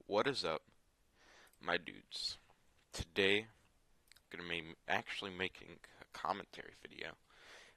What is up, my dudes? Today, I'm gonna be actually making a commentary video,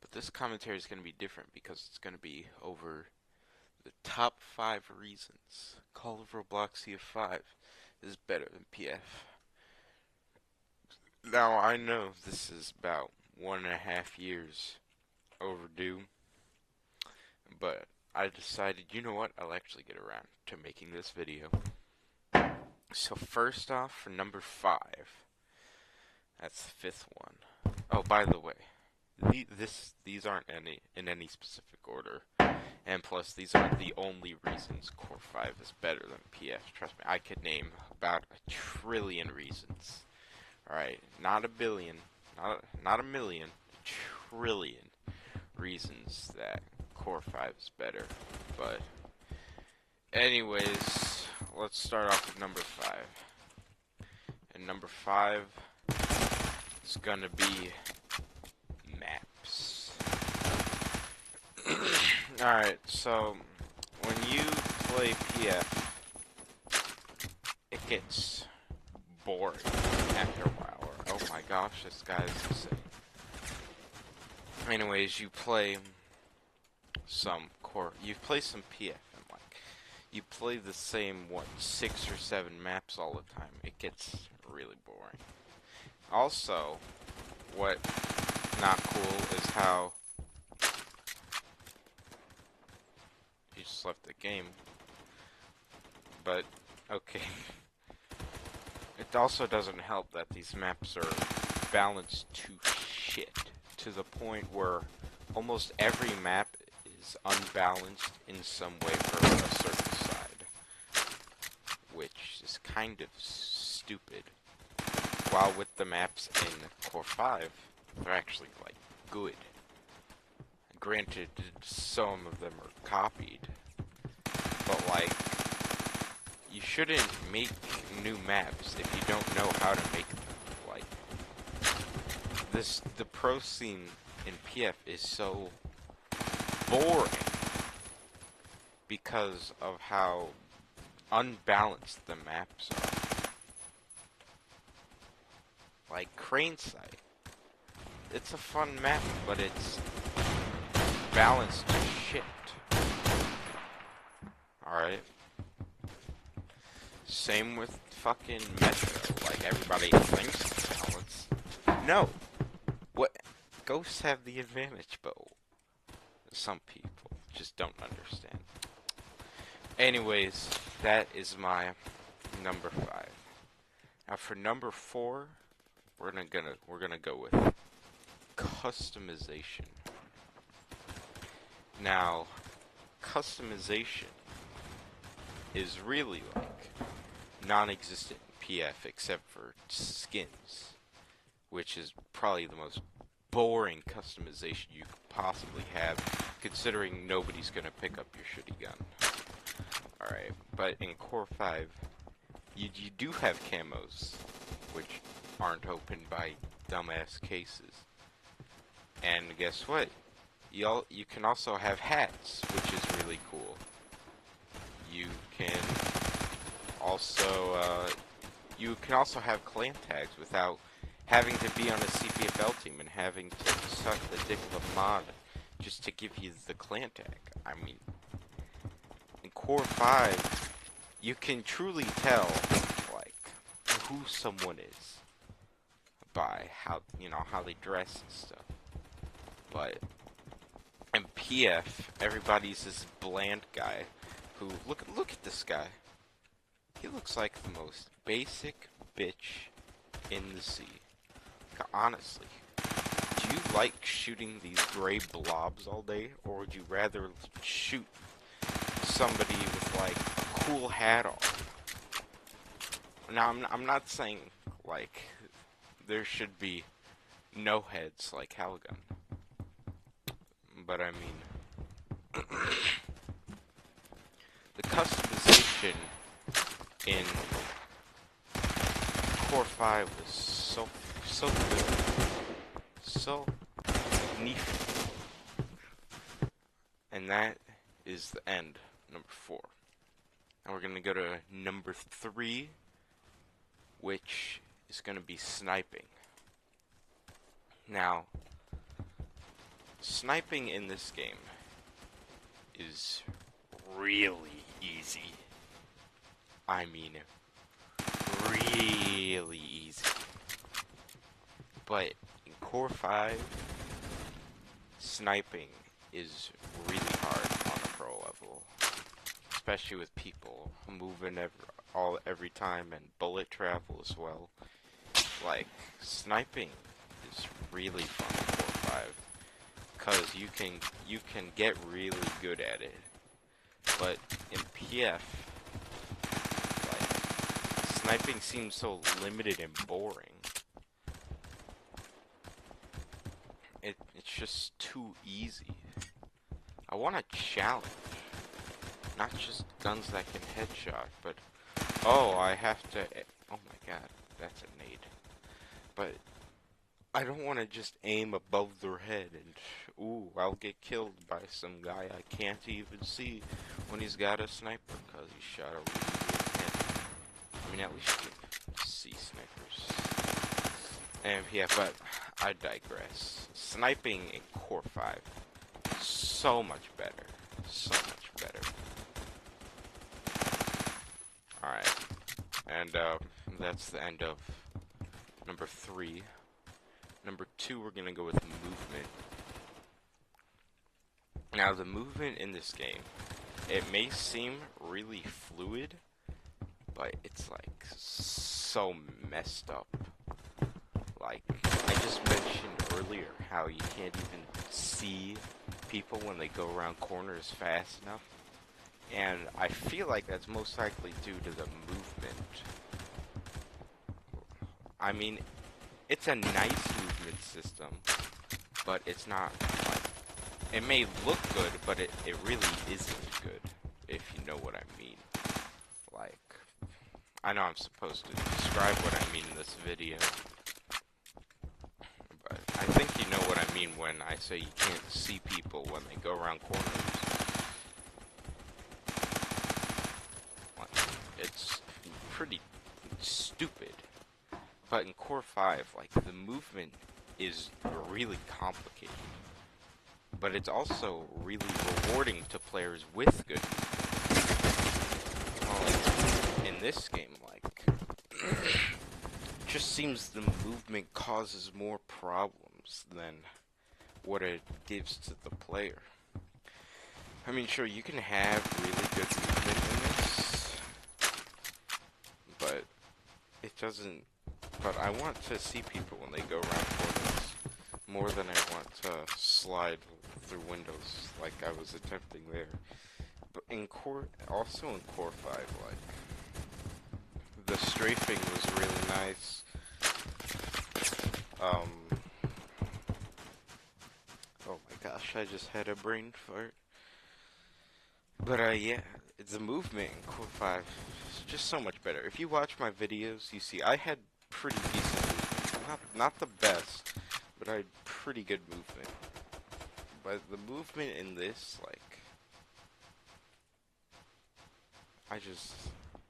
but this commentary is gonna be different because it's gonna be over the top 5 reasons Call of Roblox CF5 is better than PF. Now, I know this is about 1.5 years overdue, but I decided, you know what, I'll actually get around to making this video. So first off, for number 5, that's the fifth one. Oh, by the way, these aren't in any specific order, and plus these aren't the only reasons Core 5 is better than PF. Trust me, I could name about 1 trillion reasons. All right, not a billion, not a million, 1 trillion reasons that Core 5 is better. But anyways, let's start off with number 5. And number 5 is gonna be maps. Alright, so when you play PF, it gets boring after a while. Or, oh my gosh, this guy's insane. Anyways, you play some PF, and like, you play the same, 6 or 7 maps all the time. It gets really boring. Also, what not cool is how you just left the game. But okay. It also doesn't help that these maps are balanced to shit, to the point where almost every map is unbalanced in some way for a certain side, which is kind of stupid. While with the maps in Core 5, they're actually, like, good. Granted, some of them are copied, but, like, you shouldn't make new maps if you don't know how to make them. Like, the pro scene in PF is so boring because of how unbalanced the maps are. Like Crane Site. It's a fun map, but it's balanced to shit. Alright. Same with fucking Metro. Like, everybody thinks it's balanced. No. What? Ghosts have the advantage, but some people just don't understand. Anyways, that is my number 5. Now for number 4, we're gonna go with customization. Now, customization is really like non-existent in PF except for skins, which is probably the most boring customization you could possibly have, considering nobody's gonna pick up your shitty gun. Alright, but in Core 5, you do have camos, which aren't opened by dumbass cases. And guess what? You can also have hats, which is really cool. You can also have clan tags without having to be on a CPFL team and having to suck the dick of a mod just to give you the clan tag. I mean, in Core 5, you can truly tell, like, who someone is by how they dress and stuff. But in PF, everybody's this bland guy who, look at this guy. He looks like the most basic bitch in the sea. Honestly, do you like shooting these gray blobs all day, or would you rather shoot somebody with, like, a cool hat on? Now, I'm not saying, like, there should be no heads like Halgun, but I mean, the customization in Core 5 was so good, so magnificent, and that is the end, number 4. And we're gonna go to number 3, which is gonna be sniping. Now, sniping in this game is really easy. I mean, really easy. But in Core 5, sniping is really hard on a pro level, especially with people moving every time and bullet travel as well. Like, sniping is really fun in Core 5 because you can get really good at it. But in PF, like, sniping seems so limited and boring. It's just too easy. I want a challenge. Not just guns that can headshot, but... Oh, I have to... Oh my god, that's a nade. But I don't want to just aim above their head and... Ooh, I'll get killed by some guy I can't even see when he's got a sniper because he shot a really good head. I mean, at least you can see snipers. And yeah, but I digress. Sniping in Core 5, so much better. So much better. Alright. And that's the end of number 3. Number 2, we're gonna go with movement. Now, the movement in this game, it may seem really fluid, but it's like so messed up. Like, I just mentioned earlier how you can't even see people when they go around corners fast enough. And I feel like that's most likely due to the movement. I mean, it's a nice movement system, but it's not, like, it may look good, but it really isn't good, if you know what I mean. Like, I know I'm supposed to describe what I mean in this video, but I think you know what I mean when I say you can't see people when they go around corners. Like, it's pretty stupid. But in Core 5, like, the movement is really complicated. But it's also really rewarding to players with good movement. Well, like, in this game, like, it just seems the movement causes more problems than what it gives to the player. I mean, sure, you can have really good movement in this, but it doesn't... But I want to see people when they go around corners more than I want to slide through windows like I was attempting there. But in Core, also in Core 5, like, the strafing was really nice. Oh my gosh, I just had a brain fart. But yeah, the movement in Core 5 is just so much better. If you watch my videos, you see I had pretty decent movement. Not the best, but I had pretty good movement. But the movement in this, like,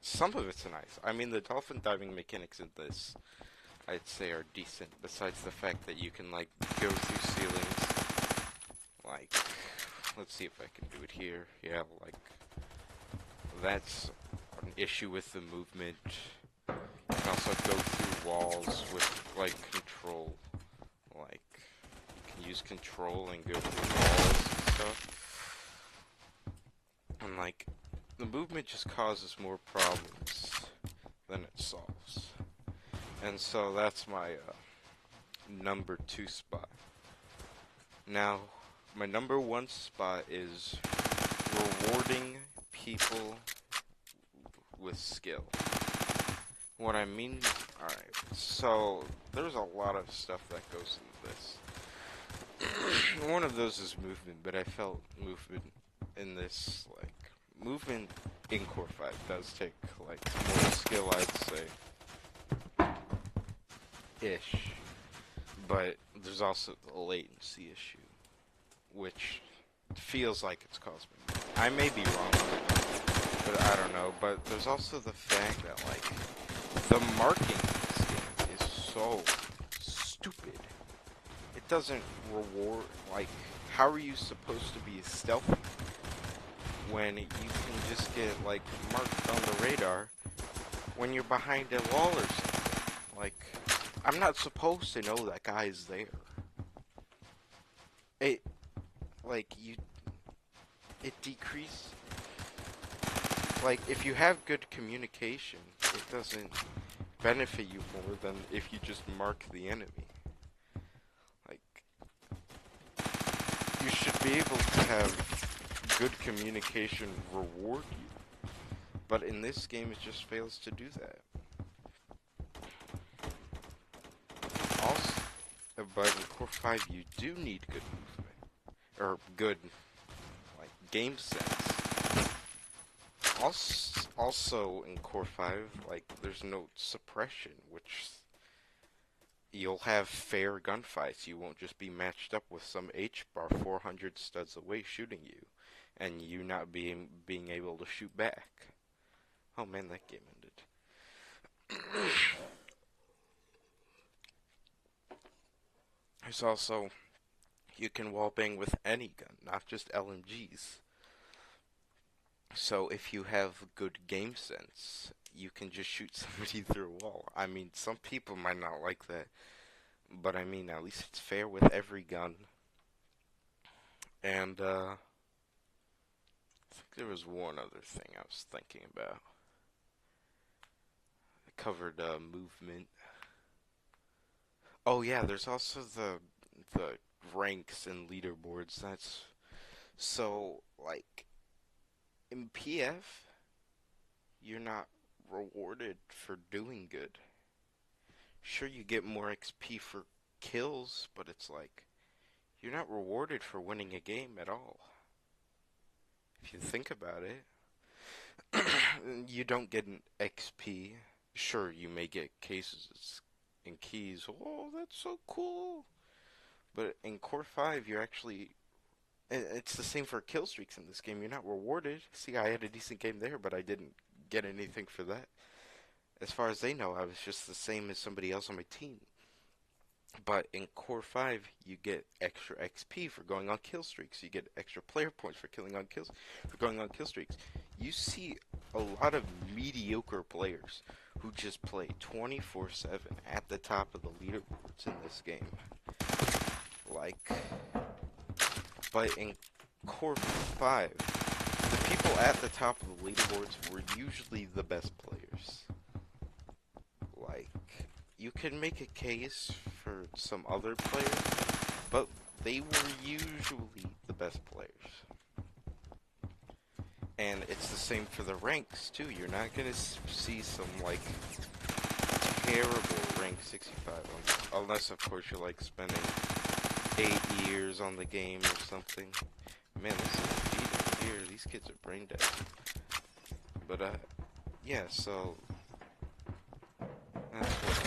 some of it's nice. I mean, the dolphin diving mechanics in this, I'd say, are decent, besides the fact that you can, like, go through ceilings. Like, let's see if I can do it here. Yeah, like, that's an issue with the movement. You can also go through walls with, like, control. Like, you can use control and go through walls and stuff. And, like, the movement just causes more problems than it solves. And so that's my number 2 spot. Now, my number 1 spot is rewarding people with skill. What I mean, alright, so there's a lot of stuff that goes into this. One of those is movement, but I felt movement in this, like, movement in Core 5 does take, like, more skill, I'd say. Ish. But there's also the latency issue, which feels like it's caused me. I may be wrong, but I don't know, but there's also the fact that, like, the marking in this game is so stupid. It doesn't reward, like, how are you supposed to be stealthy when you can just get, like, marked on the radar when you're behind a wall or something? Like, I'm not supposed to know that guy's there. It, like, it decreases. Like, if you have good communication, it doesn't benefit you more than if you just mark the enemy. Like, you should be able to have good communication reward you. But in this game, it just fails to do that. Also, but in Core 5, you do need good movement. Or good, like, game sense. Also in Core 5, like, there's no suppression, which you'll have fair gunfights. You won't just be matched up with some H-bar 400 studs away shooting you, and you not being able to shoot back. Oh man, that game ended. There's also, you can wallbang with any gun, not just LMGs. So if you have good game sense, you can just shoot somebody through a wall. I mean, some people might not like that, but I mean, at least it's fair with every gun. And I think there was one other thing I was thinking about. I covered movement. Oh yeah, there's also the ranks and leaderboards. That's so, like, in PF, you're not rewarded for doing good. Sure, you get more XP for kills, but it's like, you're not rewarded for winning a game at all. If you think about it, you don't get an XP. Sure, you may get cases and keys. Oh, that's so cool. But in Core 5, you're actually... It's the same for kill streaks in this game. You're not rewarded. See, I had a decent game there, but I didn't get anything for that. As far as they know, I was just the same as somebody else on my team. But in Core 5, you get extra XP for going on kill streaks. You get extra player points for going on kill streaks. You see a lot of mediocre players who just play 24/7 at the top of the leaderboards in this game. Like, but in Core 5, the people at the top of the leaderboards were usually the best players. Like, you can make a case for some other players, but they were usually the best players. And it's the same for the ranks, too. You're not going to see some, like, terrible rank 65, unless, of course, you're, like, spending 8 years on the game or something. Man, this is beat here. These kids are brain dead. But, yeah, so... that's what...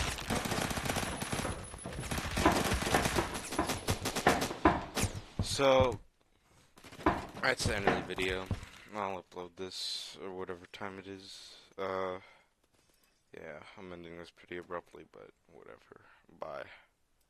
So, that's the end of the video. I'll upload this, or whatever time it is. Yeah, I'm ending this pretty abruptly, but whatever. Bye.